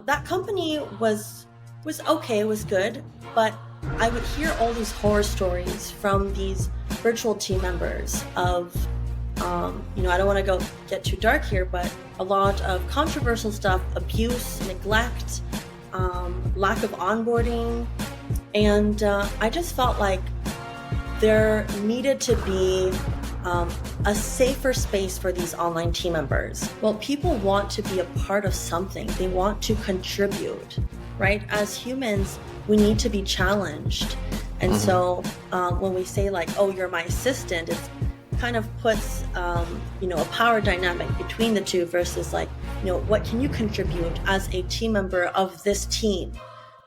That company was okay, it was good, but I would hear all these horror stories from these virtual team members of, I don't want to go get too dark here, but a lot of controversial stuff, abuse, neglect, lack of onboarding, and I just felt like there needed to be um, a safer space for these online team members. Well, people want to be a part of something, they want to contribute, right? As humans, we need to be challenged. And Hmm. so when we say, like, oh, you're my assistant, it kind of puts, a power dynamic between the two versus, like, what can you contribute as a team member of this team?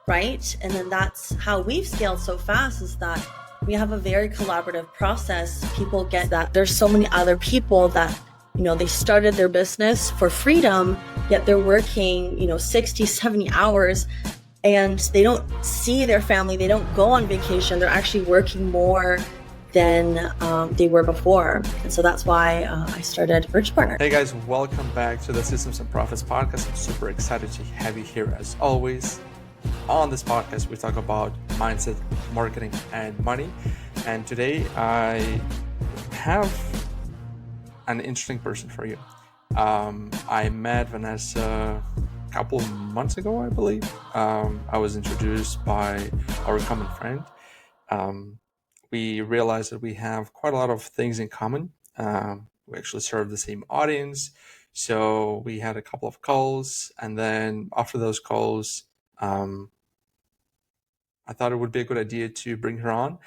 Right? And then that's how we've scaled so fast, is that we have a very collaborative process. People get that there's so many other people that, they started their business for freedom, yet they're working, 60, 70 hours, and they don't see their family. They don't go on vacation. They're actually working more than they were before. And so that's why I started Virtua Partner. Hey guys, welcome back to the Systems and Profits podcast. I'm super excited to have you here as always. On this podcast, we talk about mindset, marketing, and money. And today I have an interesting person for you. I met Vanessa a couple of months ago, I believe. I was introduced by our common friend. We realized that we have quite a lot of things in common. We actually serve the same audience. So we had a couple of calls. And then after those calls, I thought it would be a good idea to bring her on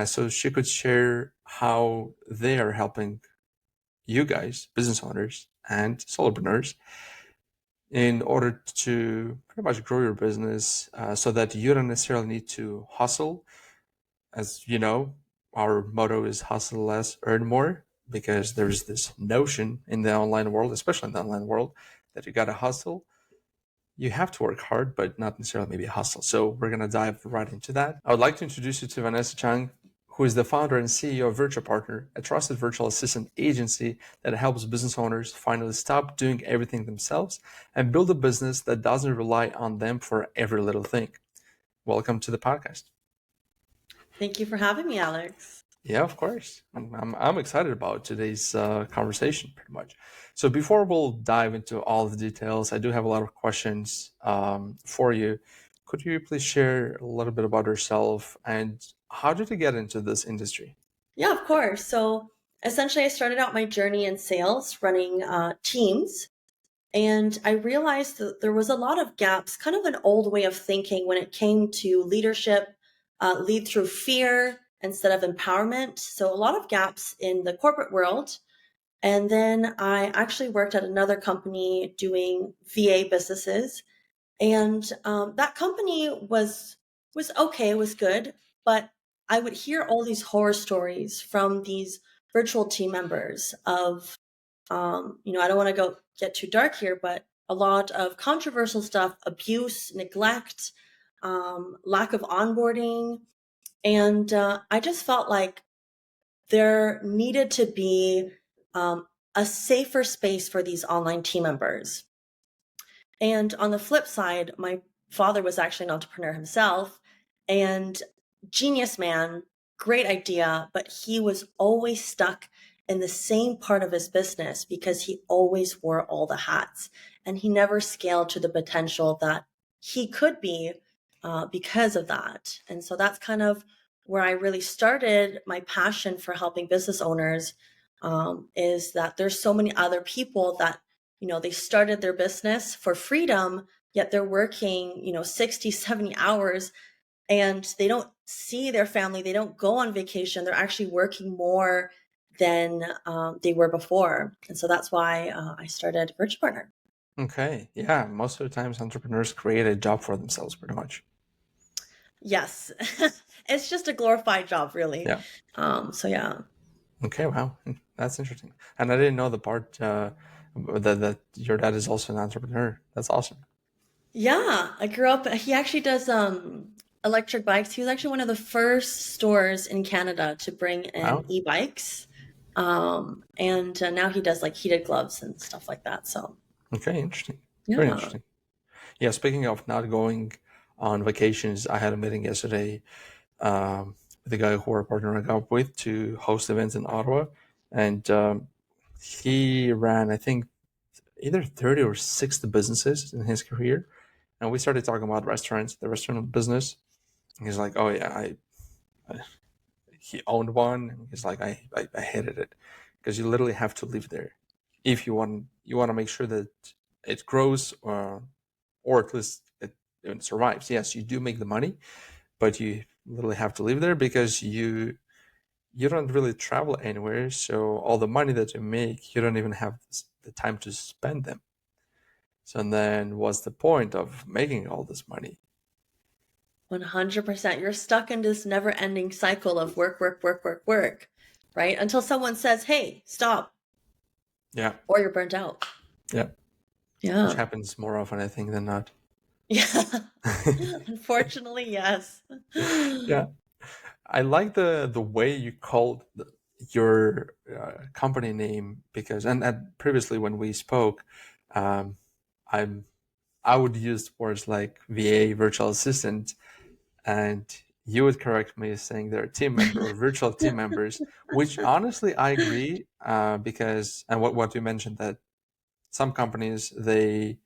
so she could share how they are helping you guys, business owners and solopreneurs, in order to pretty much grow your business so that you don't necessarily need to hustle. As you know, our motto is hustle less, earn more, because there's this notion in the online world, especially in the online world, that you got to hustle. You have to work hard, but not necessarily maybe hustle. So we're going to dive right into that. I would like to introduce you to Vanessa Cheung, who is the founder and CEO of Virtua Partner, a trusted virtual assistant agency that helps business owners finally stop doing everything themselves and build a business that doesn't rely on them for every little thing. Welcome to the podcast. Thank you for having me, Alex. Yeah, of course. I'm excited about today's conversation, pretty much. So before we'll dive into all the details, I do have a lot of questions for you. Could you please share a little bit about yourself and how did you get into this industry? Yeah, of course. So essentially, I started out my journey in sales running teams. And I realized that there was a lot of gaps, kind of an old way of thinking when it came to leadership, lead through fear instead of empowerment. So a lot of gaps in the corporate world. And then I actually worked at another company doing VA businesses. And that company was okay, it was good, but I would hear all these horror stories from these virtual team members of, I don't want to go get too dark here, but a lot of controversial stuff, abuse, neglect, lack of onboarding. And I just felt like there needed to be um, a safer space for these online team members. And on the flip side, my father was actually an entrepreneur himself, and genius man, great idea, but he was always stuck in the same part of his business because he always wore all the hats and he never scaled to the potential that he could be because of that. And so that's kind of where I really started my passion for helping business owners, is that there's so many other people that, they started their business for freedom, yet they're working, 60, 70 hours, and they don't see their family. They don't go on vacation. They're actually working more than they were before. And so that's why I started Virtua Partner. Okay, yeah, most of the times entrepreneurs create a job for themselves, pretty much. Yes. It's just a glorified job, really. Yeah. So yeah. Okay, wow, that's interesting. And I didn't know the part that your dad is also an entrepreneur. That's awesome. Yeah, I grew up, he actually does electric bikes. He was actually one of the first stores in Canada to bring in Wow. e-bikes. And now he does like heated gloves and stuff like that. So Okay, interesting. Very yeah. interesting. Yeah, speaking of not going on vacations, I had a meeting yesterday with the guy who we're partnering up with to host events in Ottawa. And he ran, I think, either 30 or 60 businesses in his career. And we started talking about restaurants, the restaurant business. And he's like, oh, yeah, I he owned one. And he's like, I hated it because you literally have to live there if you want to make sure that it grows or at least it survives. Yes, you do make the money, but you literally have to live there because you don't really travel anywhere. So all the money that you make, you don't even have the time to spend them. So then, what's the point of making all this money? 100%. You're stuck in this never ending cycle of work, work, work, work, work, right? Until someone says, hey, stop, Yeah, or you're burnt out. yeah, which Yeah. happens more often, I think, than not. Yeah. Unfortunately, yes. Yeah, I like the way you called your company name because and previously when we spoke, um, I'm I would use words like VA, virtual assistant, and you would correct me saying they're a team member or virtual team members, which honestly I agree because and what you mentioned that some companies they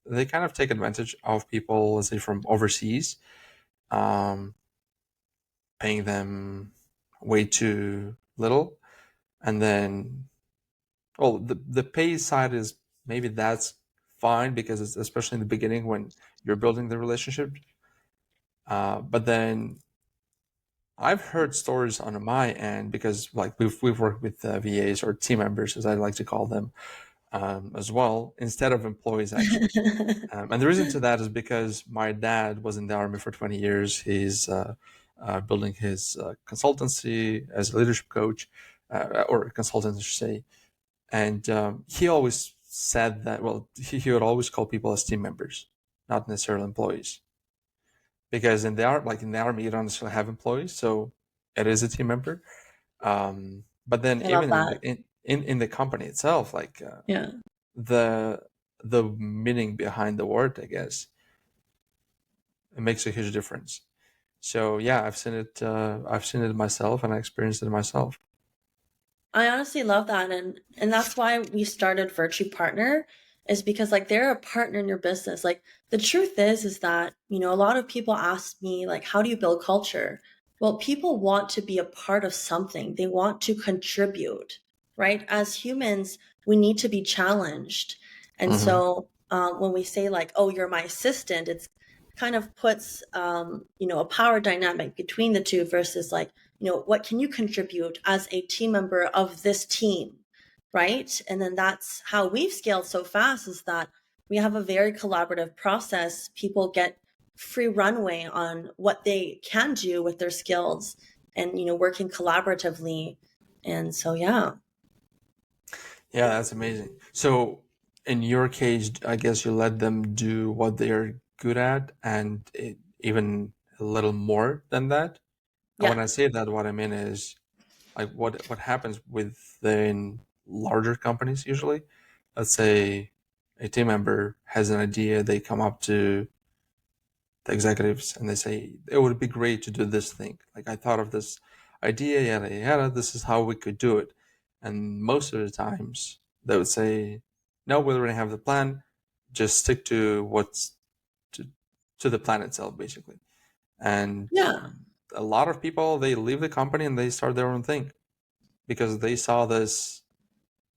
kind of take advantage of people, let's say from overseas, um, paying them way too little, and then well the pay side is maybe that's fine because it's especially in the beginning when you're building the relationship, but then I've heard stories on my end because like we've worked with VAs or team members as I like to call them as well instead of employees actually. And the reason to that is because my dad was in the army for 20 years. He's building his consultancy as a leadership coach or a consultant, I should say. And he always said that, well, he would always call people as team members, not necessarily employees. Because in the army, you don't necessarily have employees, so it is a team member. But then I love even that. in the company itself, like Yeah. the the meaning behind the word, I guess, it makes a huge difference. So yeah, I've seen it. I've seen it myself, and I experienced it myself. I honestly love that, and that's why we started Virtue Partner, is because like they're a partner in your business. Like the truth is that, a lot of people ask me like, how do you build culture? Well, people want to be a part of something. They want to contribute, right? As humans, we need to be challenged. And Hmm. so when we say like, oh, you're my assistant, it's kind of puts a power dynamic between the two versus like, what can you contribute as a team member of this team, right? And then that's how we've scaled so fast, is that we have a very collaborative process. People get free runway on what they can do with their skills and, working collaboratively. And so, yeah. Yeah, that's amazing. So in your case, I guess you let them do what they're good at, and even a little more than that. And when Yeah. I say that, what I mean is like what happens within larger companies usually. Let's say a team member has an idea, they come up to the executives and they say it would be great to do this thing. Like I thought of this idea, yada yada. This is how we could do it. And most of the times they would say, "No, we already have the plan. Just stick to to, to the plan itself, basically." And Yeah. a lot of people they leave the company and they start their own thing because they saw this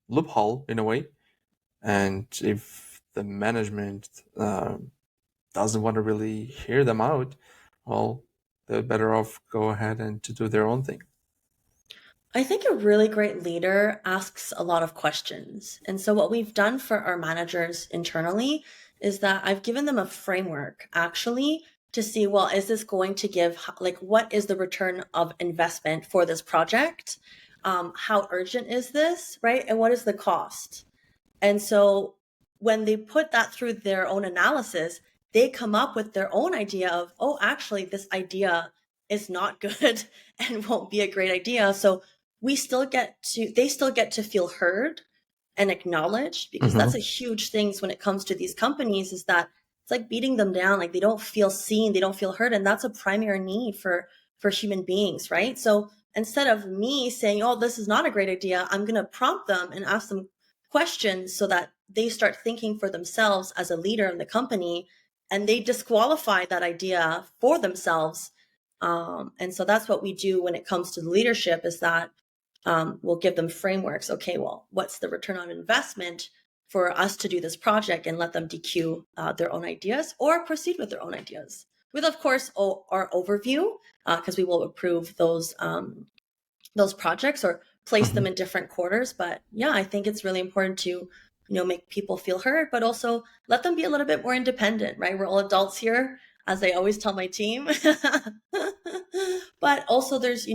loophole in a way. And if the management doesn't want to really hear them out, well, they're better off go ahead and to do their own thing. I think a really great leader asks a lot of questions. And so, what we've done for our managers internally is that I've given them a framework actually to see, well, is this going to give, like, what is the return of investment for this project? How urgent is this, right? And what is the cost? And so when they put that through their own analysis, they come up with their own idea of, oh, actually, this idea is not good and won't be a great idea. So they still get to feel heard, and acknowledged, because Mm-hmm. that's a huge thing when it comes to these companies, is that it's like beating them down, like they don't feel seen, they don't feel heard, and that's a primary need for human beings, right? So instead of me saying, oh, this is not a great idea, I'm going to prompt them and ask them questions so that they start thinking for themselves as a leader in the company, and they disqualify that idea for themselves. And so that's what we do when it comes to the leadership, is that we'll give them frameworks. Okay, well, what's the return on investment for us to do this project, and let them DQ their own ideas or proceed with their own ideas with, of course, our overview, because we will approve those projects or place Mm-hmm. them in different quarters. But yeah, I think it's really important to make people feel heard, but also let them be a little bit more independent, right? We're all adults here, as I always tell my team. But also there's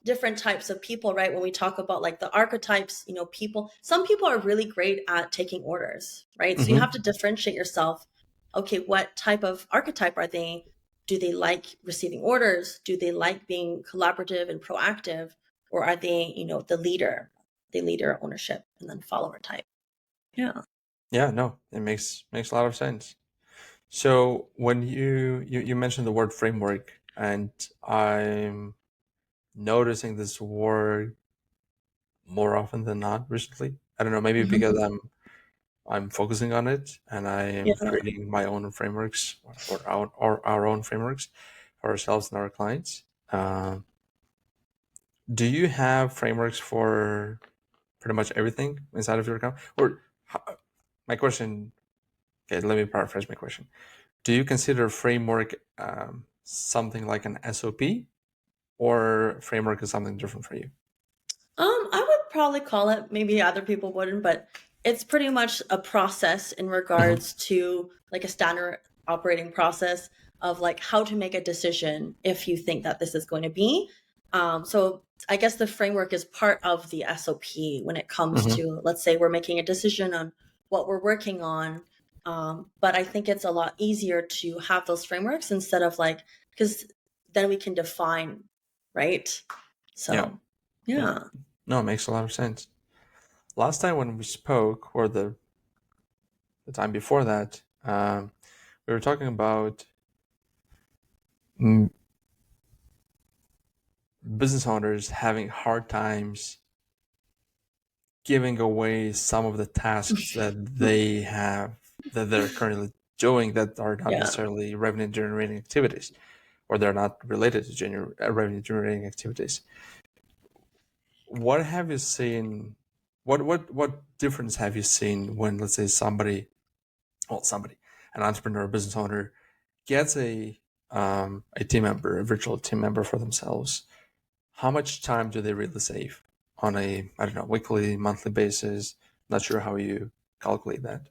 different types of people, right? When we talk about like the archetypes, people, some people are really great at taking orders, right? So you Mm-hmm. have to differentiate yourself. Okay, what type of archetype are they? Do they like receiving orders? Do they like being collaborative and proactive? Or are they, the leader, ownership, and then follower type? Yeah. Yeah, no, it makes a lot of sense. So when you mentioned the word framework, and I'm noticing this word more often than not recently. I don't know, maybe because Mhm. I'm focusing on it and I am Yeah. creating my own frameworks, or our own frameworks for ourselves and our clients. Um, do you have frameworks for pretty much everything inside of your account? Or my question, okay, let me paraphrase my question. Do you consider framework something like an SOP, or framework is something different for you? I would probably call it, maybe other people wouldn't, but it's pretty much a process in Hmm. regards to like a standard operating process of like how to make a decision if you think that this is going to be. So I guess the framework is part of the SOP when it comes Hmm. to, let's say we're making a decision on what we're working on. But I think it's a lot easier to have those frameworks instead of like, because then we can define, right? Yeah, So, yeah. yeah. No, it makes a lot of sense. Last time when we spoke, or the time before that, we were talking about mm, business owners having hard times giving away some of the tasks that they're currently doing, that are not Yeah. necessarily revenue generating activities, or they're not related to revenue generating activities. What have you seen? What difference have you seen when, let's say, an entrepreneur, a business owner, gets a team member, a virtual team member for themselves? How much time do they really save on a, I don't know, weekly, monthly basis? Not sure how you calculate that.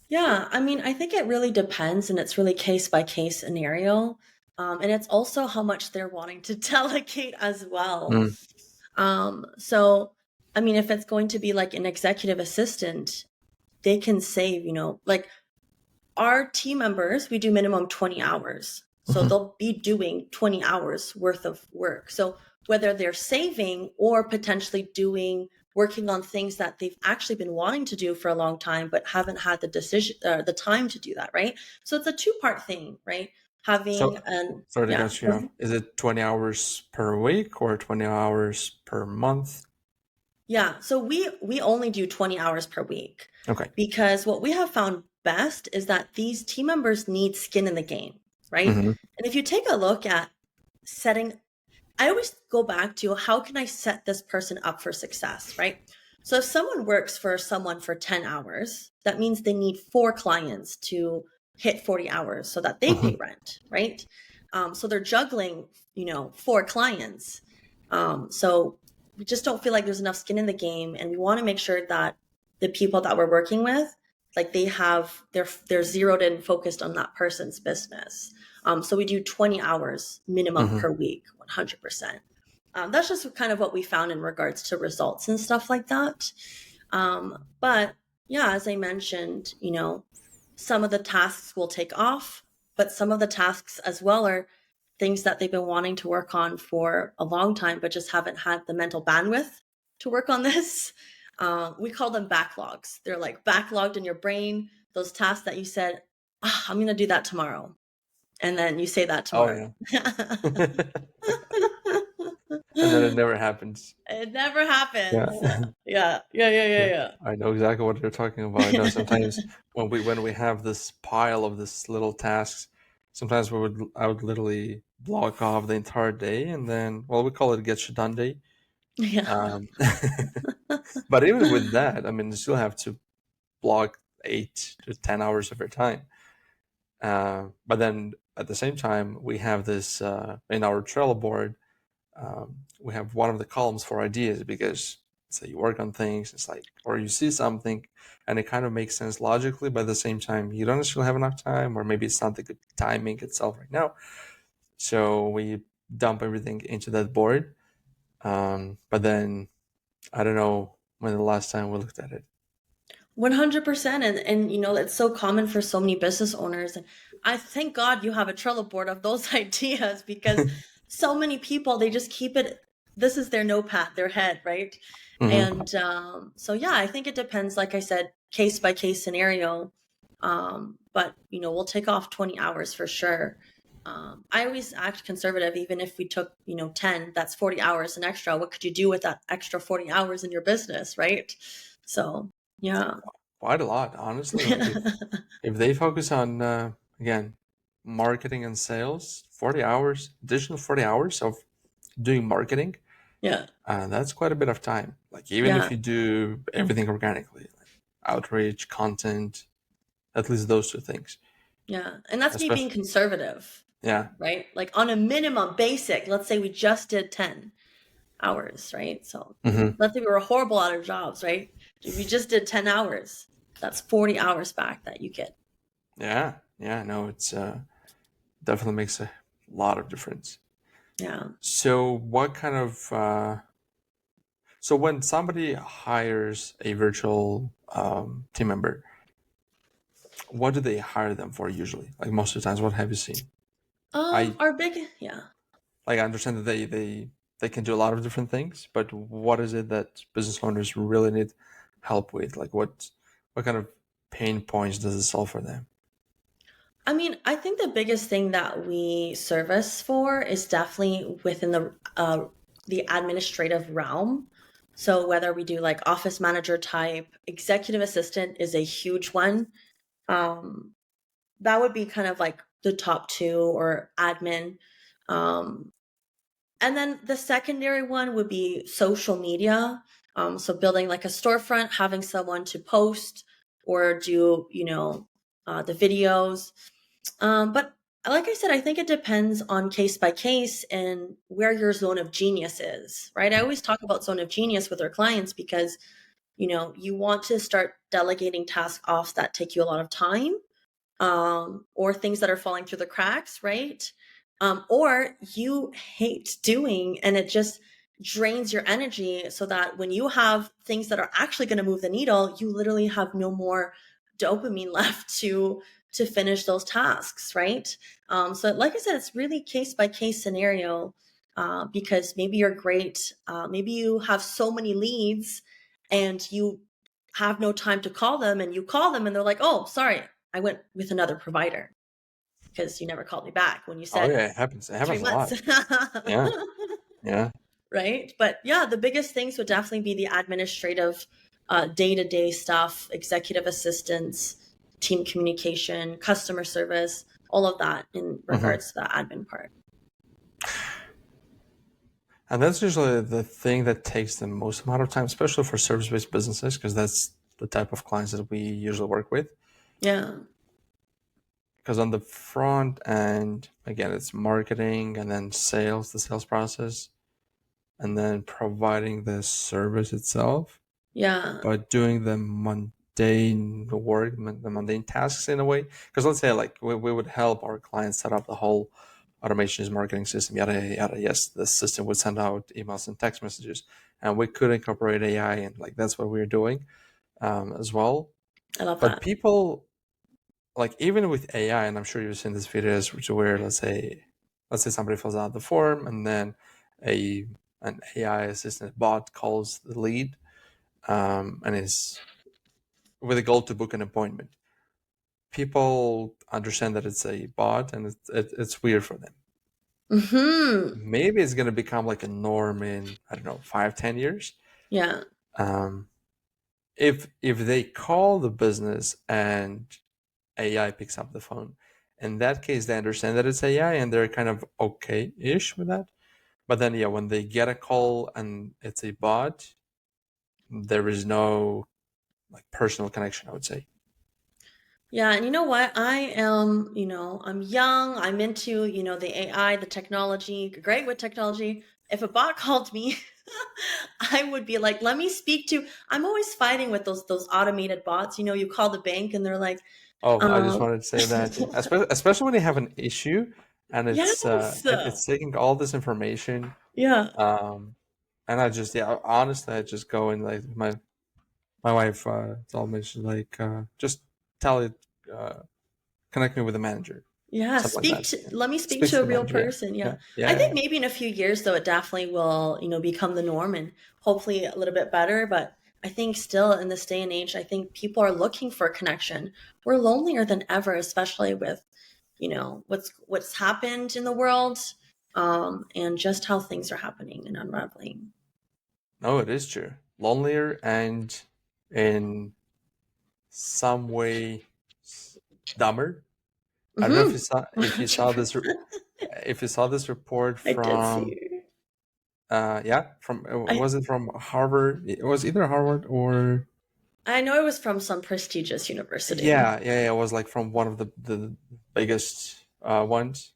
Yeah. I mean, I think it really depends, and it's really case by case scenario. And it's also how much they're wanting to delegate as well. Mm, So, I mean, if it's going to be like an executive assistant, they can save, like our team members, we do minimum 20 hours. So mhm. they'll be doing 20 hours worth of work. So whether they're saving or potentially working on things that they've actually been wanting to do for a long time, but haven't had the time to do that, right? So it's a two-part thing, right? Having So, an, sorry to yeah. cut you off. Is it 20 hours per week or 20 hours per month? Yeah, so we only do 20 hours per week, Okay. because what we have found best is that these team members need skin in the game, right? Hmm. And if you take a look at setting, I always go back to, how can I set this person up for success, right? So if someone works for someone for 10 hours, that means they need four clients to hit 40 hours so that they Hmm. pay rent, right? So they're juggling, four clients. So we just don't feel like there's enough skin in the game, and we want to make sure that the people that we're working with, like they're zeroed in, focused on that person's business. So we do 20 hours minimum Hmm. per week, 100%. That's just kind of what we found in regards to results and stuff like that. But yeah, as I mentioned, some of the tasks will take off, but some of the tasks as well are things that they've been wanting to work on for a long time, but just haven't had the mental bandwidth to work on this. We call them backlogs. They're like backlogged in your brain, those tasks that you said, I'm going to do that tomorrow. And then you say that Oh tomorrow. yeah. And then it never happens. It never happens. Yeah. Yeah. Yeah. Yeah. Yeah, Yeah. I know exactly what you're talking about. I know sometimes when we have this pile of this little tasks, sometimes I would literally block off the entire day, and then, well, we call it get shit done day. Yeah. Um, but even with that, I mean, you still have to block 8 to 10 hours of your time. But then at the same time, we have this in our Trello board. We have one of the columns for ideas because say you work on things, it's like, or you see something and it kind of makes sense logically, but at the same time, you don't necessarily have enough time, or maybe it's not the good timing itself right now. So we dump everything into that board. But then I don't know when the last time we looked at it. 100%. And you know, it's so common for so many business owners. And I thank God you have a Trello board of those ideas, because so many people, they just keep it, this is their notepad, their head, right? Hmm. And so, yeah, I think it depends, like I said, case by case scenario. But, you know, we'll take off 20 hours for sure. I always act conservative, even if we took, you know, 10, that's 40 hours an extra. What could you do with that extra 40 hours in your business, right? So, yeah. Quite a lot, honestly. Like if they focus on again marketing and sales, 40 hours, additional 40 hours of doing marketing, Yeah. that's quite a bit of time. Like even if Yeah. you do everything organically, like outreach, content, at least those two things. Yeah. And that's me being Especially, conservative, yeah. right? Like on a minimum basic, let's say we just did 10 hours, right? So Hmm. let's say we were horrible at our jobs, right? If we just did 10 hours, that's 40 hours back that you get. Yeah, yeah. No, it's definitely makes a lot of difference. Yeah. So, what kind of so when somebody hires a virtual team member, what do they hire them for usually? Like most of the times, what have you seen? I Our big, yeah. like I understand that they can do a lot of different things, but what is it that business owners really need help with? Like what kind of pain points does it solve for them? I mean, I think the biggest thing that we service for is definitely within the administrative realm. So whether we do like office manager type, executive assistant is a huge one. Um, that would be kind of like the top two, or admin. Um, and then the secondary one would be social media. So building like a storefront, having someone to post or do, you know, the videos. But like I said, I think it depends on case by case and where your zone of genius is, right? I always talk about zone of genius with our clients because, you know, you want to start delegating tasks off that take you a lot of time, or things that are falling through the cracks, right? Or you hate doing and it just drains your energy, so that when you have things that are actually going to move the needle, you literally have no more dopamine left to finish those tasks, right? So like I said, it's really case by case scenario, because maybe you're great, maybe you have so many leads and you have no time to call them, and you call them and they're like, oh, sorry, I went with another provider because you never called me back when you Oh said yeah, it happens. It three happens a months. lot. Yeah, yeah. Right? But yeah, the biggest things would definitely be the administrative, day-to-day stuff, executive assistance, team communication, customer service, all of that in Hmm. regards to the admin part. And that's usually the thing that takes the most amount of time, especially for service-based businesses, because that's the type of clients that we usually work with. Yeah. Because on the front end, again, it's marketing and then sales, the sales process, and then providing the service itself, Yeah. but doing the mundane work, the mundane tasks in a way. Because let's say like we would help our clients set up the whole automations marketing system, yada yada. Yes, the system would send out emails and text messages, and we could incorporate AI, and like that's what we're doing as well. I love But that. people like even with AI, and I'm sure you've seen this videos which where let's say somebody fills out the form and then a an AI assistant bot calls the lead, and is with a goal to book an appointment. People understand that it's a bot, and it's weird for them. Hmm. Maybe it's going to become like a norm in, I don't know, 5, 10 years. Yeah. Um, if they call the business and AI picks up the phone, in that case they understand that it's AI and they're kind of okay-ish with that. But then yeah, when they get a call and it's a bot, there is no like personal connection, I would say. Yeah, and you know what? I am, I'm young. I'm into, the AI, the technology, great with technology. If a bot called me, I would be like, let me speak to. I'm always fighting with those automated bots. You call the bank and they're like, Oh, I just um, wanted to say that, yeah. Especially when you have an issue and yes, it's taking all this information. yeah, Um, and I just, yeah, honestly, I just go and like my wife told me, she's like, just tell it, uh, connect me with the manager, yeah. something like that. Yeah. Let me speak Speak to to a the real manager. Yeah, person. Yeah, yeah, yeah, I yeah, think yeah. maybe in a few years though, it definitely will, become the norm and hopefully a little bit better. But I think still in this day and age, I think people are looking for a connection. We're lonelier than ever, especially with, what's happened in the world, and just how things are happening and unraveling. No, it is true. Lonelier and in some way dumber. I don't know Mm-hmm. if you saw this 100%. if you saw this report I did from see. yeah, from I was it from Harvard? It was either Harvard or I know it was from some prestigious university. yeah, it was like from one of the biggest ones.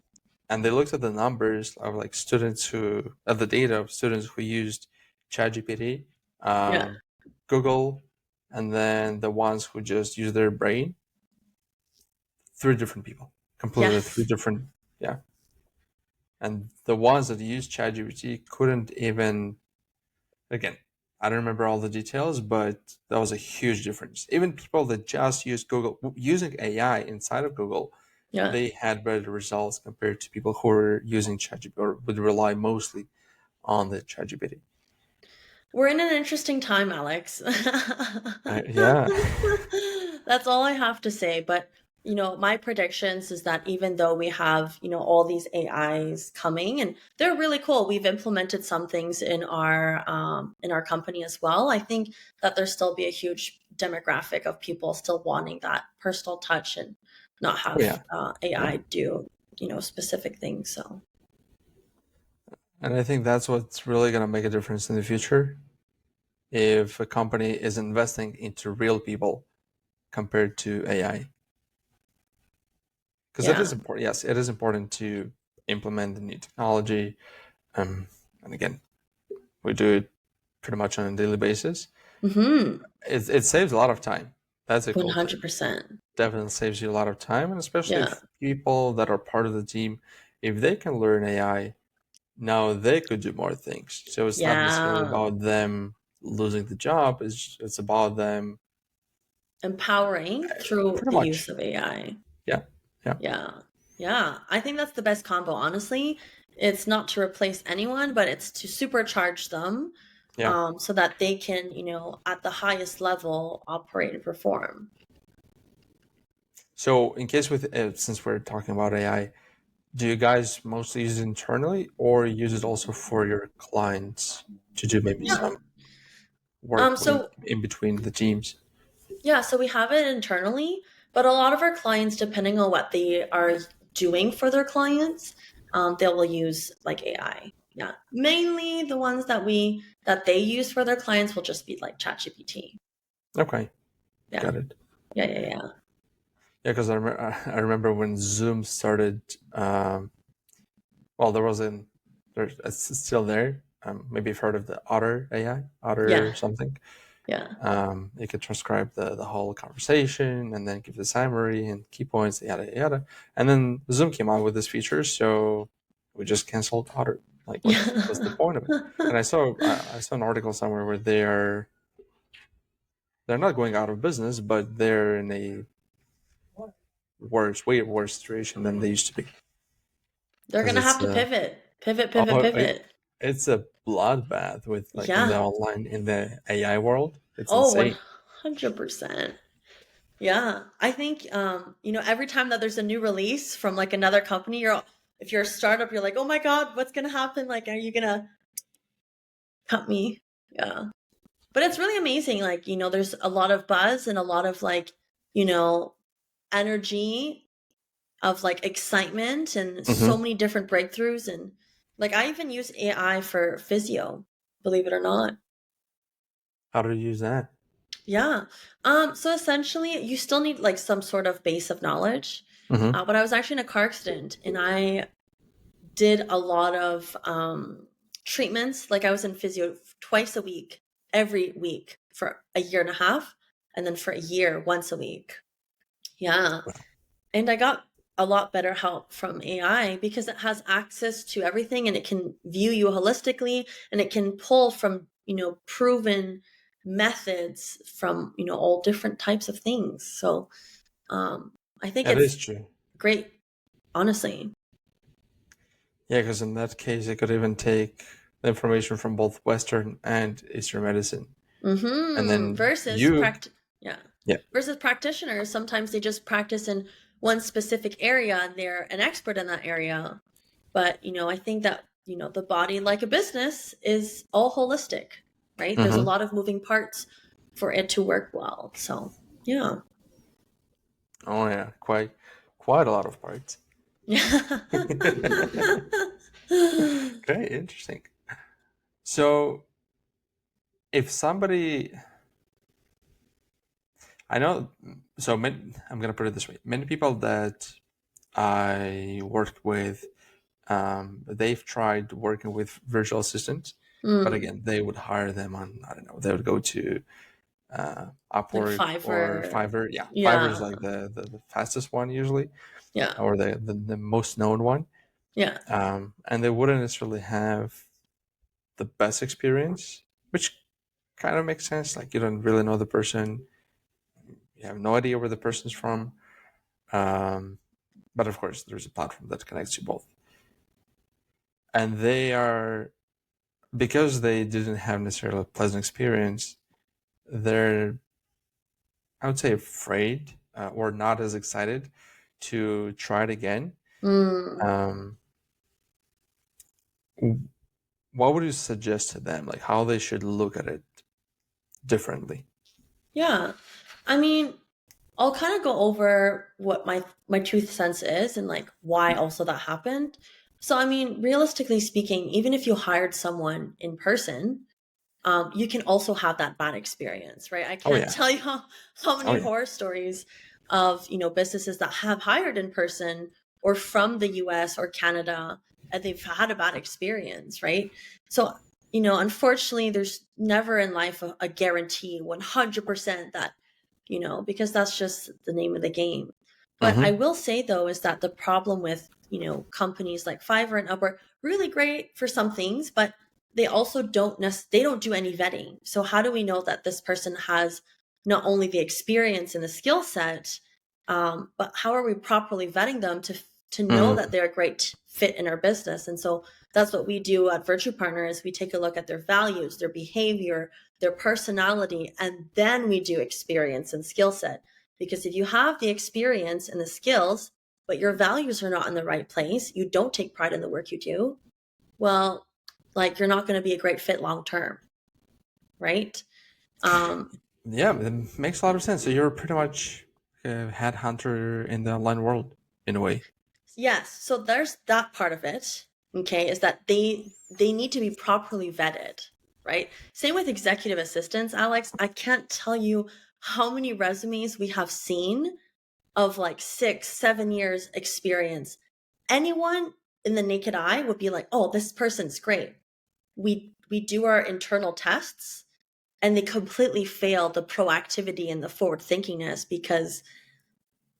And they looked at the numbers of like students who of the data of students who used ChatGPT, Yeah. um, Google, and then the ones who just use their brain. Three different people, completely three Yes. different. Yeah, and the ones that used ChatGPT couldn't even. Again, I don't remember all the details, but that was a huge difference. Even people that just use Google, using AI inside of Google, Yeah. they had better results compared to people who were using ChatGPT or would rely mostly on the ChatGPT. We're in an interesting time, Alex. Yeah, That's all I have to say. But, my predictions is that even though we have, all these AIs coming and they're really cool, we've implemented some things in our company as well. I think that there'll still be a huge demographic of people still wanting that personal touch and not oh have yeah, yeah. AI do, specific things. So, And I think that's what's really going to make a difference in the future if a company is investing into real people compared to AI. Because it is yeah. important. Yes, it is important to implement the new technology. And again, we do it pretty much on a daily basis. Mm-hmm. It saves a lot of time. That's a cool thing. 100%. Definitely saves you a lot of time, and especially Yeah. if people that are part of the team, if they can learn AI, now they could do more things. So it's not necessarily Yeah. about them losing the job. It's about them Empowering through pretty the use much. of AI. Yeah, yeah, Yeah. Yeah. I think that's the best combo. Honestly, it's not to replace anyone, but it's to supercharge them, yeah. so that they can, at the highest level, operate and perform. So in case with since we're talking about AI, do you guys mostly use it internally or use it also for your clients to do maybe Yeah. some work with So in between the teams? yeah, so we have it internally, but a lot of our clients, depending on what they are doing for their clients, they will use like AI. Yeah, mainly the ones that they use for their clients will just be like ChatGPT. Okay, Yeah, got it. yeah, yeah, yeah, Yeah, because I remember when Zoom started. Well, there wasn't. It's still there. Maybe you've heard of the Otter AI, yeah, Otter something. yeah, You could transcribe the whole conversation and then give the summary and key points, yada yada. And then Zoom came out with this feature, so we just canceled Otter. Like, what's the yeah. point of it? And I saw an article somewhere where they're not going out of business, but they're in a way worse situation than they used to be They're because gonna it's have to pivot, pivot, pivot, oh, pivot. it's a bloodbath with like in the Yeah. online in the AI world. It's Oh, insane. 100%. Yeah. I think, every time that there's a new release from like another company, if you're a startup, you're like, oh my God, what's going to happen? Like, are you going to cut me? Yeah. But it's really amazing. Like, there's a lot of buzz and a lot of like, you know, energy of like excitement and so Hmm. many different breakthroughs. And like, I even use AI for physio, believe it or not. How do you use that? Yeah. So essentially you still need like some sort of base of knowledge. Hmm. But I was actually in a car accident and I did a lot of treatments. Like I was in physio twice a week, every week for a year and a half, and then for a year, once a week. Yeah. And I got a lot better help from AI because it has access to everything and it can view you holistically and it can pull from, proven methods from, all different types of things. So I think That it's is true. great, honestly. Yeah, because in that case, it could even take the information from both Western and Eastern medicine, and Mm-hmm. then you, Yeah. yeah. Versus practitioners, sometimes they just practice in one specific area and they're an expert in that area. But, I think that, the body, like a business, is all holistic, right? There's a Hmm. lot of moving parts for it to work well. So, yeah. Oh yeah, quite a lot of parts. Yeah. Okay, interesting. So if somebody, I know, so many, I'm gonna put it this way: many people that I worked with, they've tried working with virtual assistants, but Mm, again, they would hire them on, I don't know, they would go to like Upwork or Fiverr. Fiverr. Yeah, Fiverr is Yeah. like the fastest one usually, Yeah. or the most known one. Yeah. And they wouldn't necessarily have the best experience, which kind of makes sense. Like you don't really know the person, you have no idea where the person's from. Um, but of course, there's a platform that connects you both, and they are, because they didn't have necessarily a pleasant experience. They're, I would say, afraid or not as excited to try it again. Mm, Um, what would you suggest to them, like how they should look at it differently? yeah. I mean, I'll kind of go over what my truth sense is and like why also that happened. So I mean, realistically speaking, even if you hired someone in person, you can also have that bad experience, right? I Oh can't yeah, tell you how oh many yeah. horror stories of businesses that have hired in person or from the US or Canada and they've had a bad experience, right? So unfortunately, there's never in life a guarantee 100% that because that's just the name of the game. But I Hmm. will say though is that the problem with companies like Fiverr and Upwork, really great for some things, but they also they don't do any vetting. So how do we know that this person has not only the experience and the skill set, but how are we properly vetting them to know that Hmm. they're a great fit in our business? And so that's what we do at Virtue Partners. We take a look at their values, their behavior, their personality, and then we do experience and skill set. Because if you have the experience and the skills, but your values are not in the right place, you don't take pride in the work you do, well, like you're not going to be a great fit long term, right? Um, Yeah, it makes a lot of sense. So you're pretty much a headhunter in the online world in a way. yes, so there's that part of it. Okay, is that they need to be properly vetted, right? Same with executive assistants, Alex. I can't tell you how many resumes we have seen of like 6, 7 years experience. Anyone in the naked eye would be like, oh, this person's great. We do our internal tests and they completely fail the proactivity and the forward thinkingness because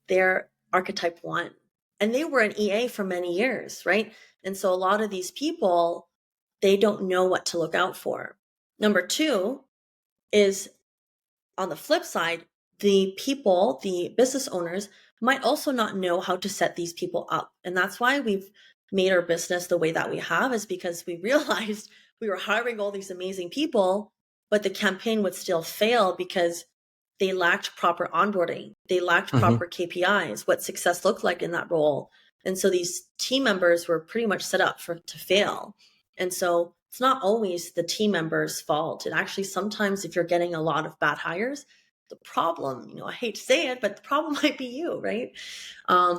they're archetype 1 and they were an EA for many years, right? And so a lot of these people, they don't know what to look out for. Number 2 is, on the flip side, the people, the business owners, might also not know how to set these people up. And that's why we've made our business the way that we have, is because we realized we were hiring all these amazing people, but the campaign would still fail because they lacked proper onboarding. They lacked proper KPIs, what success looked like in that role. And so these team members were pretty much set up to fail. And so it's not always the team member's fault. And actually, sometimes if you're getting a lot of bad hires, the problem, I hate to say it, but the problem might be you, right? Oh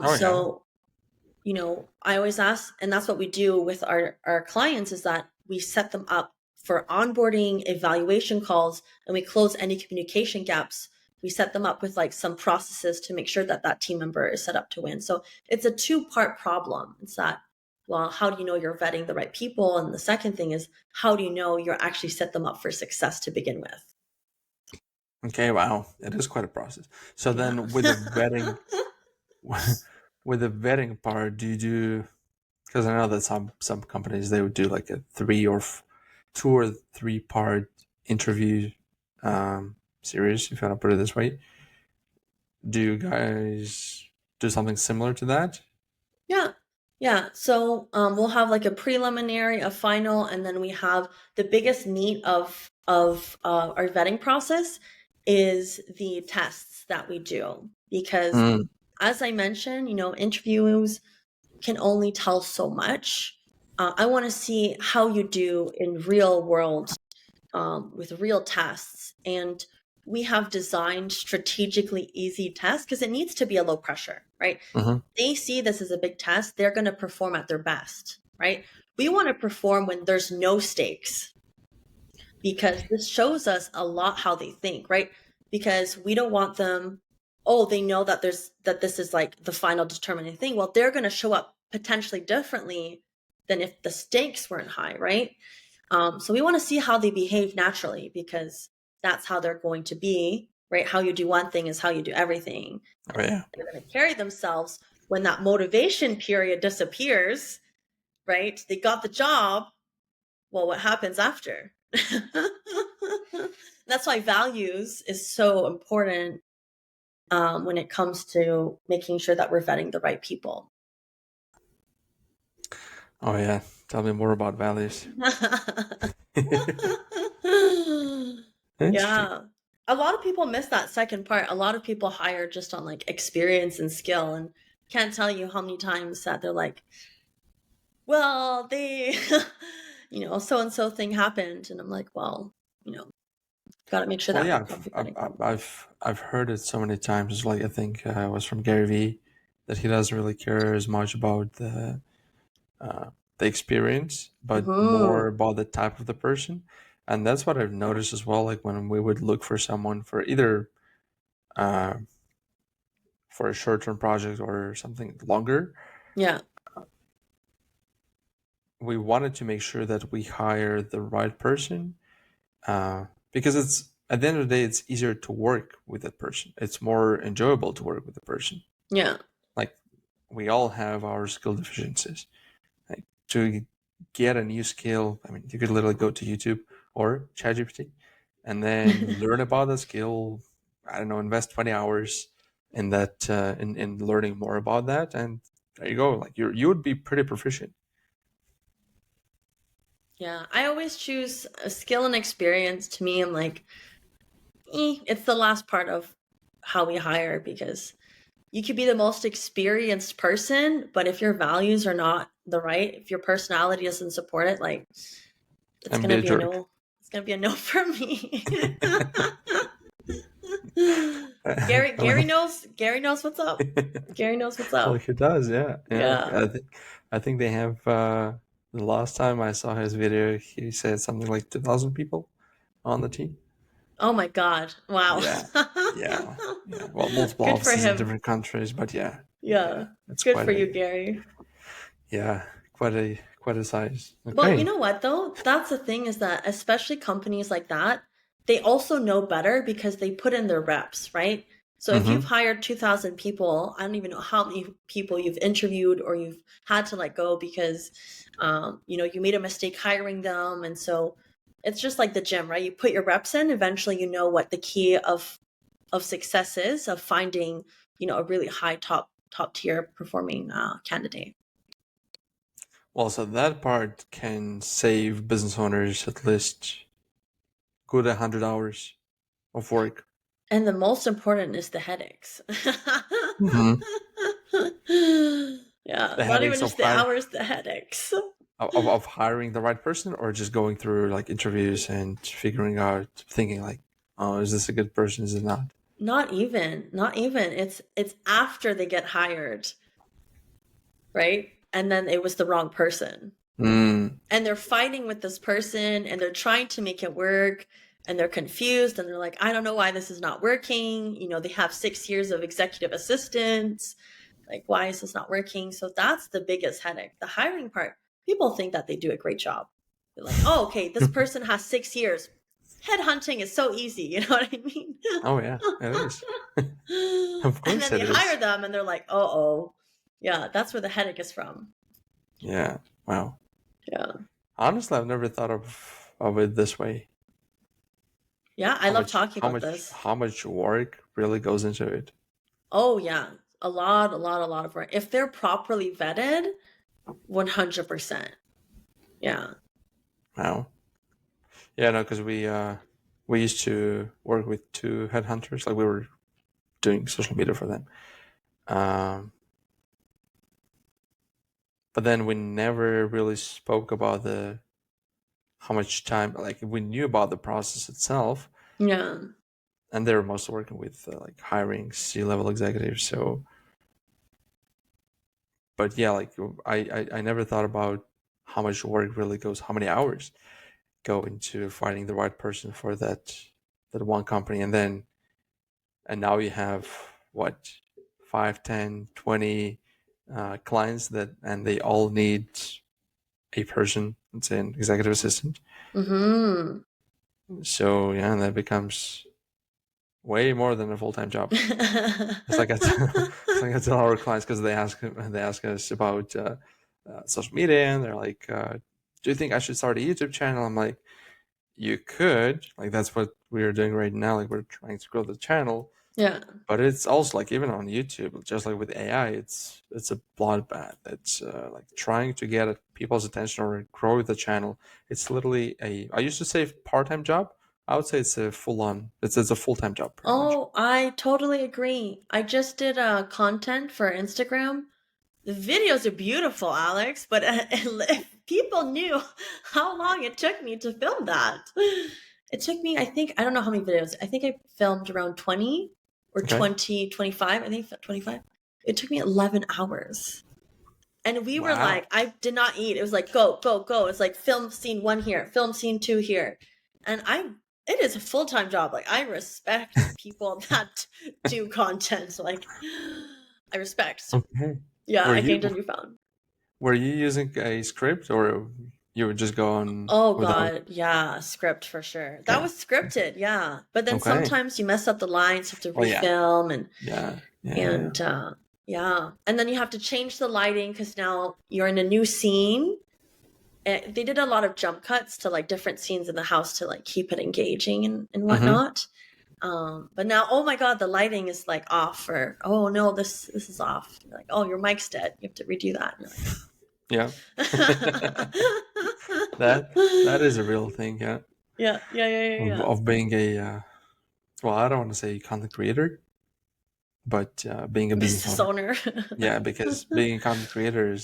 yeah. I always ask, and that's what we do with our clients, is that we set them up for onboarding, evaluation calls, and we close any communication gaps. We set them up with like some processes to make sure that that team member is set up to win. So it's a two-part problem. It's that, well, how do you know you're vetting the right people? And the second thing is, how do you know you're actually set them up for success to begin with? Okay, wow. It is quite a process. So Yeah. then with the vetting with the vetting part, do you do, because I know that some companies they would do like a 2 or 3 part interview series, if you want to put it this way. Do you guys do something similar to that? Yeah. Yeah. So we'll have like a preliminary, a final, and then we have the biggest meat of our vetting process is the tests that we do. Because as I mentioned, interviews can only tell so much. I want to see how you do in real world with real tests. And we have designed strategically easy tests because it needs to be a low pressure, right? Mm-hmm. They see this as a big test, they're going to perform at their best, right? We want to perform when there's no stakes because this shows us a lot how they think, right? Because we don't want them, oh, they know that this is like the final determining thing. Well, they're going to show up potentially differently than if the stakes weren't high, right? So we want to see how they behave naturally because that's how they're going to be, right? How you do one thing is how you do everything. Oh yeah. They're going to carry themselves when that motivation period disappears, right? They got the job. Well, what happens after? That's why values is so important when it comes to making sure that we're vetting the right people. Oh yeah. Tell me more about values. Interesting. Yeah. A lot of people miss that second part. A lot of people hire just on like experience and skill and can't tell you how many times that they're like, well, they, so and so thing happened. And I'm like, well, got to make sure Well, that we yeah, have the vetting properly. I've heard it so many times. Like I think it was from Gary Vee that he doesn't really care as much about uh, the experience, but more Mm-hmm. about the type of the person. And that's what I've noticed as well. Like when we would look for someone for either uh, for a short-term project or something longer, Yeah. we wanted to make sure that we hire the right person because it's at the end of the day, it's easier to work with that person. It's more enjoyable to work with the person. Yeah. Like we all have our skill deficiencies. Like to get a new skill, I mean, you could literally go to YouTube or ChatGPT and then learn about the skill. I don't know, invest 20 hours in that in learning more about that, and there you go. Like you would be pretty proficient. Yeah. I always choose a skill and experience. To me, I'm like, it's the last part of how we hire because you could be the most experienced person, but if your values are not the right, if your personality doesn't support it, like it's And gonna be a be a jerk. no. It's gonna be a no for me. Gary knows what's up. Gary knows what's Well, up. he does, yeah, yeah. Yeah. I think they have. The last time I saw his video, he said something like 2,000 people on the team. Oh my God. Wow. Yeah, yeah, yeah. Well, multiple Good for offices in him. different countries, but yeah, Yeah. yeah. It's Good quite for a you, Gary. yeah, quite a size. Well, you Okay. know what though? That's the thing is that especially companies like that, they also know better because they put in their reps, right? So if you've Mm-hmm. hired 2,000 people, I don't even know how many people you've interviewed or you've had to let go because, you made a mistake hiring them. And so it's just like the gym, right? You put your reps in, eventually you know what the key of success is of finding, a really high top tier performing candidate. Well, so that part can save business owners at least good 100 hours of work. And the most important is the headaches. Mm-hmm. Yeah, The not even headaches just the hours, the headaches. of hiring the right person, or just going through like interviews and figuring out, thinking like, oh, is this a good person? Is it not? Not even, not even. It's after they get hired, right? And then it was the wrong person. Mm. And they're fighting with this person and they're trying to make it work and they're confused and they're like, I don't know why this is not working. You know, they have 6 years of executive assistance. Like, why is this not working? So that's the biggest headache. The hiring part, people think that they do a great job. They're like, oh, okay, this person has 6 years. Headhunting is so easy. You know what I mean? Oh yeah, it is. Of And course then they it hire is. them and they're like, oh. Yeah, that's where the headache is from. Yeah. Wow. Yeah. Honestly, I've never thought of it this way. Yeah, I How love much talking how about much this. how much work really goes into it. Oh, yeah. A lot of work. If they're properly vetted, 100%. Yeah. Wow. Yeah, no, because we used to work with two headhunters. Like we were doing social media for them. Um, but then we never really spoke about the how much time. Like we knew about the process itself, Yeah. and they were mostly working with like hiring C-level executives. So, but yeah, like I never thought about how much work really goes, how many hours go into finding the right person for that one company, and now you have what, 5, 10, 20 clients, that and they all need a person, let's say an executive assistant. Mm-hmm. So yeah, that becomes way more than a full-time job. It's like it's like I tell our clients, because they ask us about social media, and they're like, do you think I should start a YouTube channel? I'm like, you could, like that's what we're doing right now, like we're trying to grow the channel. Yeah. But it's also like, even on YouTube, just like with AI, it's a bloodbath. It's like trying to get people's attention or grow the channel. It's literally I used to say part-time job. I would say it's a full-on. It's a full-time job, pretty much. Oh, I totally agree. I just did content for Instagram. The videos are beautiful, Alex, but if people knew how long it took me to film that. It took me, I think, I don't know how many videos. I think I filmed around 20 or Okay. 25. I think 25. It took me 11 hours. And we were Wow. like, I did not eat. It was like, go, go, go. It's like film scene 1 here, film scene 2 here. And it is a full-time job. Like, I respect people that do content. Like, I respect. Okay. Yeah, Were I gained a you newfound. were you using a script, or you would just go on Oh without? God, yeah, script for sure. That Okay. was scripted, yeah. But then Okay. sometimes you mess up the lines, you have to Oh yeah. refilm Yeah. Yeah. Yeah. and yeah. And then you have to change the lighting because now you're in a new scene. And they did a lot of jump cuts to like different scenes in the house to like keep it engaging and Mm-hmm. whatnot. But now, oh my God, the lighting is like off, or oh no, this is off. You're like, oh, your mic's dead. You have to redo that. And Yeah. you're That is like, a real thing. Yeah. yeah. Of being a well, I don't want to say content creator, but being a business Business owner. owner. Yeah, because being a content creator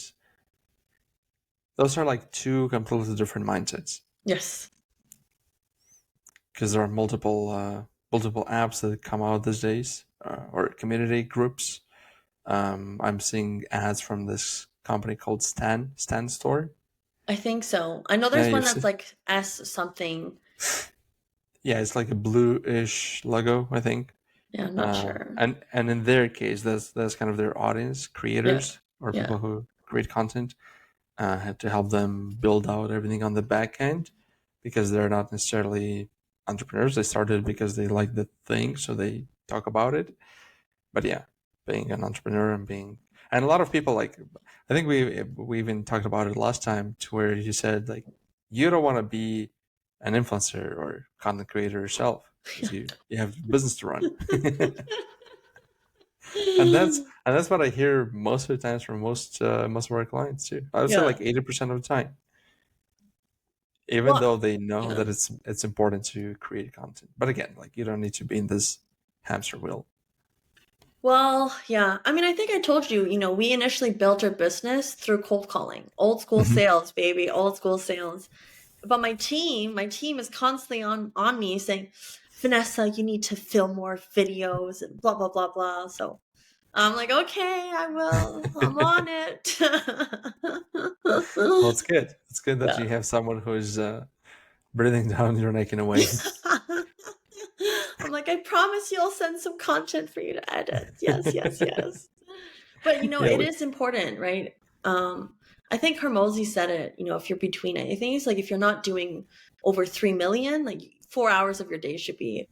those are like two completely different mindsets. Yes. Because there are multiple apps that come out these days, or community groups. I'm seeing ads from this company called Stan Store. I think so. I know Yeah, there's one you've that's seen. like S something. Yeah, it's like a bluish logo, I think. Yeah, I'm not sure. And in their case, that's kind of their audience, Yeah. creators or Yeah. people who create content. Had to help them build out everything on the back end, because they're not necessarily entrepreneurs. They started because they like the thing, so they talk about it. But yeah, being an entrepreneur and a lot of people, like, I think we even talked about it last time, to where you said like, you don't want to be an influencer or content creator yourself, because you have business to run. And that's what I hear most of the times from most of our clients too. I would say Yeah. like 80% of the time, even Well, though they know yeah. that it's important to create content. But again, like you don't need to be in this hamster wheel. Well, yeah. I mean, I think I told you, we initially built our business through cold calling, old school Mhm. sales, baby, old school sales. But my team is constantly on me saying, Vanessa, you need to film more videos and blah blah blah blah. So I'm like, okay, I will. I'm on it. Well, it's good. It's good that Yeah. you have someone who's breathing down your neck in a way. I'm like, I promise you'll send some content for you to edit. Yes, yes, yes. But Yeah, it is important, right? I think Hermosi said it, if you're between it. I think it's like if you're not doing over 3 million, like 4 hours of your day should be,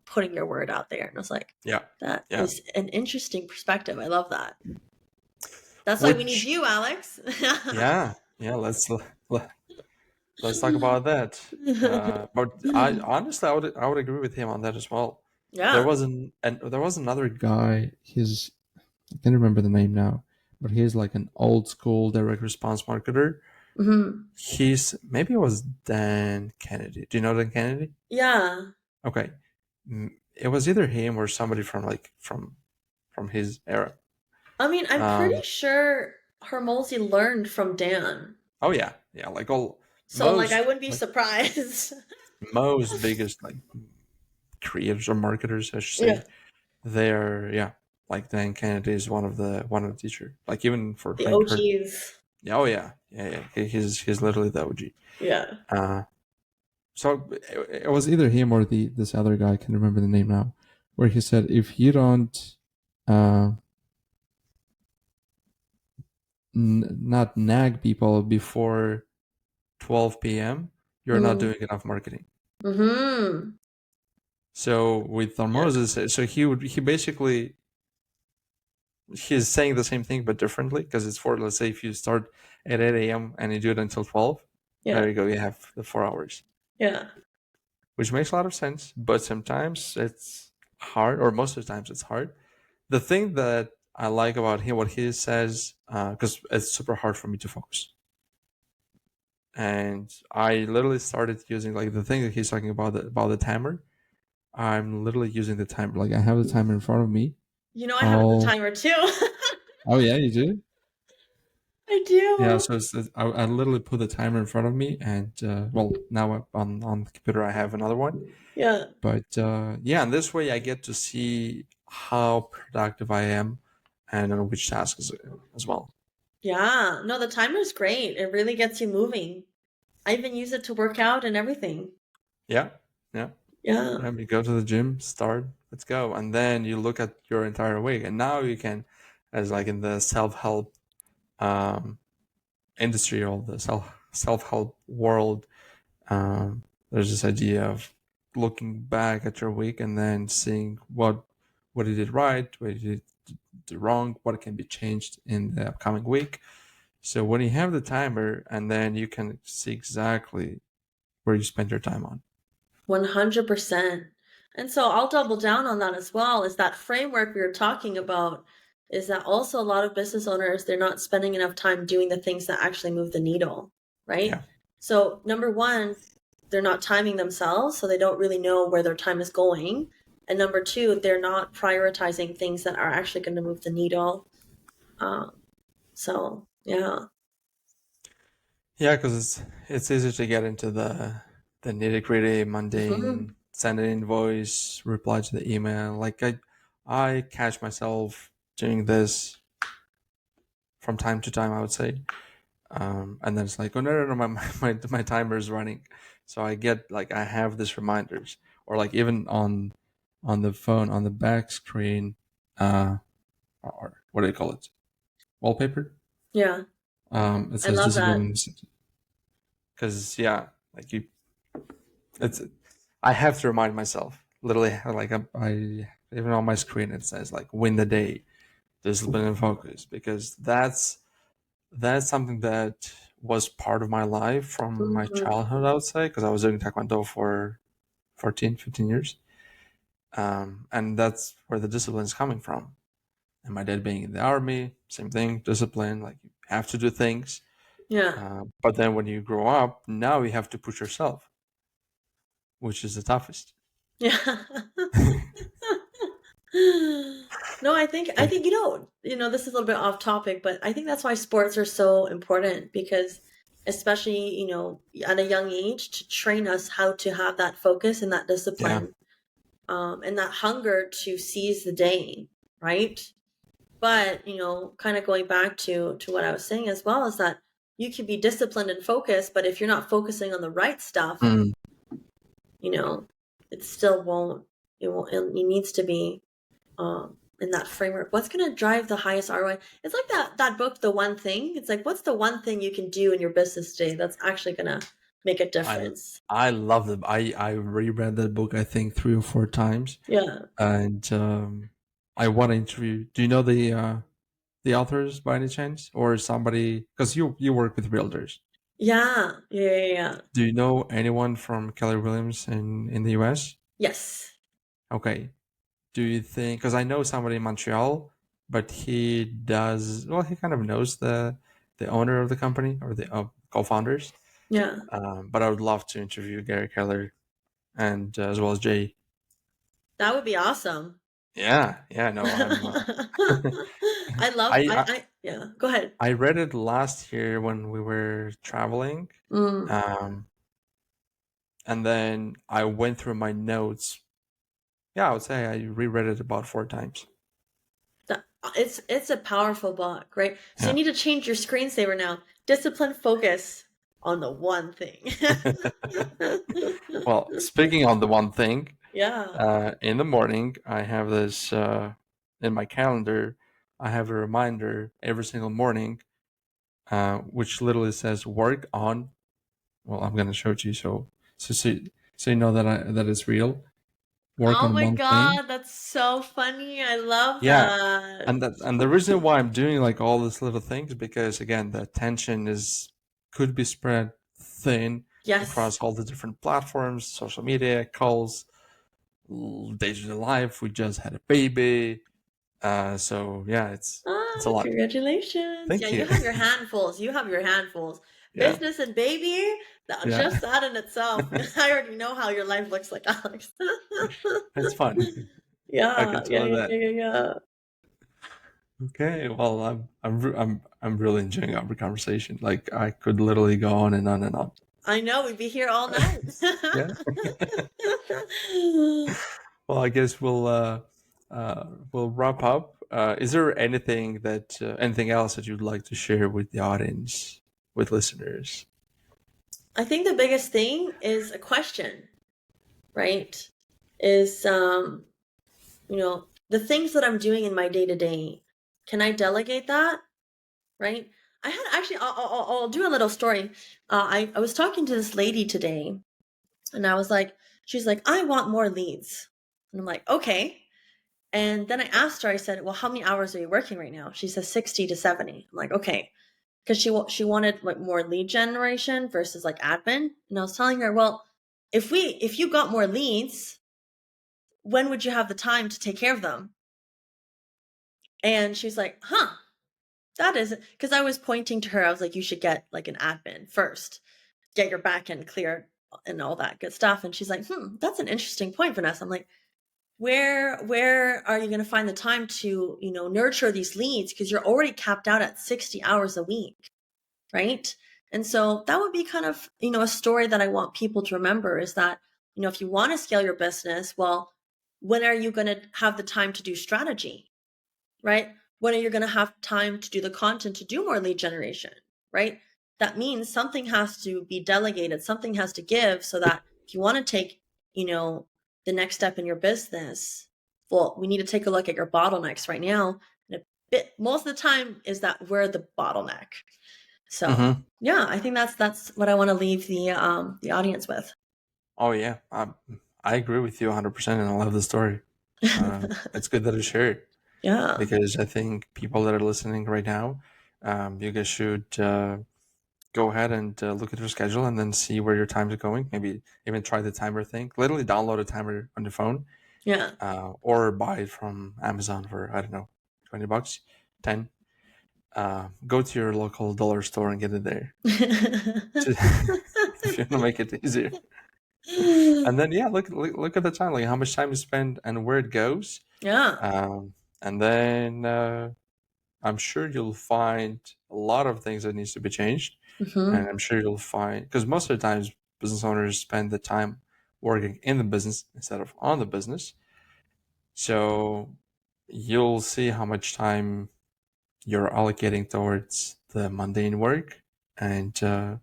putting your word out there. And I was like, yeah, that yeah. is an interesting perspective. I love that. That's why we need Which, you, Alex. yeah, yeah. Let's talk about that. But I honestly, I would agree with him on that as well. There Yeah. wasn't, and there was another guy. I can't remember the name now, but he's like an old school direct response marketer. Hmm. He's maybe it was Dan Kennedy. Do you know Dan Kennedy? Yeah. Okay, it was either him or somebody from from his era. I mean, I'm pretty Um, sure Hermosi learned from Dan. oh yeah, yeah. Like all So, like, I most wouldn't be like surprised. most biggest like creators or marketers, I should Yeah. say. They're yeah, like Dan Kennedy is one of the teacher. Like even for The like her, OGs. yeah, oh yeah, yeah, yeah. He's literally the OG. Yeah. Uh, so it was either him or the this other guy. I can't remember the name now. Where he said, if you don't, uh, not nag people before 12 p.m., you're not Mm-hmm. doing enough marketing. Mm-hmm. So with Yeah. Moses, so he basically he's saying the same thing but differently because it's for, let's say, if you start at 8 a.m. and you do it until 12, Yeah. there you go, you have the 4 hours, Yeah. which makes a lot of sense. But sometimes it's hard, or most of the times it's hard. The thing that I like about him, what he says, because it's super hard for me to focus. And I literally started using like the thing that he's talking about, the timer. I'm literally using the timer. Like I have the timer in front of me. I have the Oh, timer too. oh yeah, you do. I Yeah, do. so I literally put the timer in front of me, and well, now on the computer I have another one. Yeah. But yeah, and this way I get to see how productive I am, and on which tasks as well. Yeah. No, the timer's great. It really gets you moving. I even use it to work out and everything. Yeah, yeah, Yeah. yeah. You go to the gym, start, let's go, and then you look at your entire week, and now you can, as like in the self help um, industry or the self help world, there's this idea of looking back at your week and then seeing what you did right, what you did wrong, what can be changed in the upcoming week. So when you have the timer, and then you can see exactly where you spend your time on. 100%. And so I'll double down on that as well. Is that framework we were talking about, is that also a lot of business owners, they're not spending enough time doing the things that actually move the needle, right? Yeah, So, number one, they're not timing themselves, so they don't really know where their time is going. And number two, they're not prioritizing things that are actually going to move the needle. Um, so, yeah. yeah, because it's easy to get into the nitty gritty, Hmm. mundane, send an invoice, reply to the email. Like I catch myself doing this from time to time, I would say. And then it's like, oh no, no, no, my timer is running. So I get like I have these reminders, or like even on the phone on the back screen, or what do you call it, wallpaper. Yeah. It I says love that. discipline, because yeah, like you, it's I have to remind myself literally, like I even on my screen it says like win the day, discipline and focus, because that's something that was part of my life from my Mhm. childhood, I would say, because I was doing taekwondo for 14, 15 years. And that's where the discipline is coming from. and my dad being in the army, same thing, discipline, like you have to do things. Yeah. But then when you grow up, now you have to push yourself, which is the toughest. Yeah. No, I think this is a little bit off topic, but I think that's why sports are so important because especially, at a young age to train us how to have that focus and that Yeah. discipline, and that hunger to seize the day, right? But, kind of going back to what I was saying as well is that you can be disciplined and focused, but if you're not focusing on the right stuff, Mm. it still it needs to be in that framework. What's going to drive the highest ROI? It's like that book, The One Thing. It's like, what's the one thing you can do in your business today that's actually going to make a I difference? I love them. I reread that book I think 3 or 4 times, Yeah. and I want to interview. Do you know the authors by any chance, or somebody? Because you work with realtors. Yeah. Yeah. Yeah. Yeah. Do you know anyone from Keller Williams in the US? Yes. Okay. Do you think? Because I know somebody in Montreal, but he does. Well, he kind of knows the owner of the company or the co-founders. Yeah. But I would love to interview Gary Keller and as well as Jay. That would be awesome. Yeah, yeah. No, I'm. I love, I yeah, go ahead. I read it last year when we were traveling, Mm, um, and then I went through my notes. Yeah, I would say I reread it about 4 times. it's a powerful book, right? So you Yeah. need to change your screensaver now. Discipline, focus on the one thing. Well, speaking on the one thing, Yeah. in the morning I have this in my calendar. I have a reminder every single morning, which literally says "work on." Well, I'm gonna show it to you so you know that it's real. Work Oh on my one thing. God, that's so funny. I love Yeah, that. and the reason why I'm doing like all these little things because again the attention is could be spread thin Yes. across all the different platforms, social media, calls, day-to-day life. We just had a baby, so yeah, it's a Ah, lot. congratulations. Yeah, Thank you you. have your handfuls. You have your handfuls. Yeah, Business and baby, yeah, just that in itself. I already know how your life looks like, Alex. it's fun. I Yeah, can yeah, tell you yeah, that. yeah, yeah. Okay, well, I'm really enjoying our conversation. Like I could literally go on and on and on. I know we'd be here all night. Yeah. Well, I guess we'll wrap up. Is there anything else that you'd like to share with the audience, with listeners? I think the biggest thing is a question, right? Is the things that I'm doing in my day to day, can I delegate that? Right? I had actually, I'll do a little story. I was talking to this lady today, and I was like, she's like, I want more leads. And I'm like, okay. And then I asked her, I said, well, how many hours are you working right now? She says 60 to 70. I'm like, okay. Because she wanted like more lead generation versus like admin. And I was telling her, well, if you got more leads, when would you have the time to take care of them? And she's like, huh, that isn't, because I was pointing to her. I was like, you should get like an admin first, get your back end clear and all that good stuff. And she's like, that's an interesting point, Vanessa. I'm like, where are you going to find the time to, nurture these leads? Because you're already capped out at 60 hours a week, right? And so that would be kind of, a story that I want people to remember is that, if you want to scale your business, well, when are you going to have the time to do strategy? Right? When are you going to have time to do the content to do more lead generation? Right? That means something has to be delegated, something has to give so that if you want to take, the next step in your business, well, we need to take a look at your bottlenecks right now. And most of the time is that we're the bottleneck. So Mm-hmm. yeah, I think that's what I want to leave the audience with. Oh yeah, I agree with you 100%, and I love the story. It's good that you shared Yeah. because I think people that are listening right now, you guys should go ahead and look at your schedule and then see where your times are going. Maybe even try the timer thing. Literally download a timer on your phone, Yeah. or buy it from Amazon for I don't know 20 bucks, 10. Go to your local dollar store and get it there. If you want to make it easier. And then yeah, look at the time, like how much time you spend and where it goes. Yeah. And then I'm sure you'll find a lot of things that needs to be changed. Hmm. And I'm sure you'll find, because most of the times business owners spend the time working in the business instead of on the business. So you'll see how much time you're allocating towards the mundane work. And I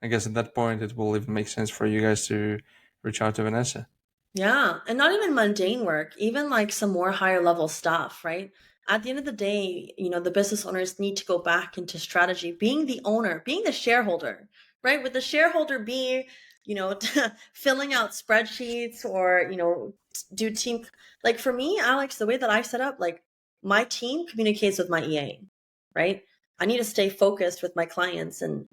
guess at that point, it will even make sense for you guys to reach out to Vanessa. Yeah, and not even mundane work, even like some more higher level stuff, right? At the end of the day, the business owners need to go back into strategy, being the owner, being the shareholder, right? With the shareholder being, filling out spreadsheets or, do team, like for me, Alex, the way that I set up, like my team communicates with my EA, right? I need to stay focused with my clients and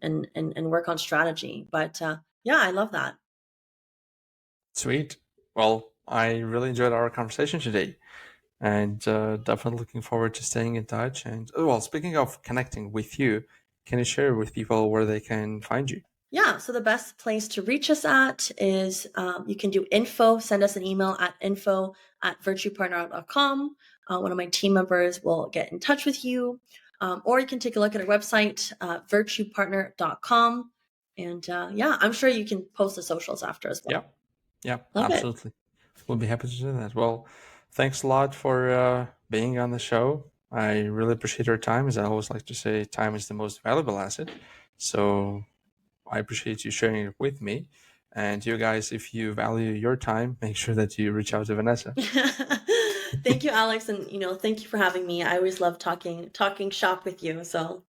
work on strategy. But yeah, I love that. Sweet. Well, I really enjoyed our conversation today, and definitely looking forward to staying in touch. And well, speaking of connecting with you, can you share with people where they can find you? Yeah, so the best place to reach us at is you can do send us an email at info@virtuepartner.com. One of my team members will get in touch with you. Or you can take a look at our website, virtuepartner.com. And yeah, I'm sure you can post the socials after as well. Yeah, yeah, Love it. absolutely. We'll be happy to do that. Well, thanks a lot for being on the show. I really appreciate your time. As I always like to say, time is the most valuable asset. So I appreciate you sharing it with me. And you guys, if you value your time, make sure that you reach out to Vanessa. Thank you, Alex. And, thank you for having me. I always love talking shop with you. So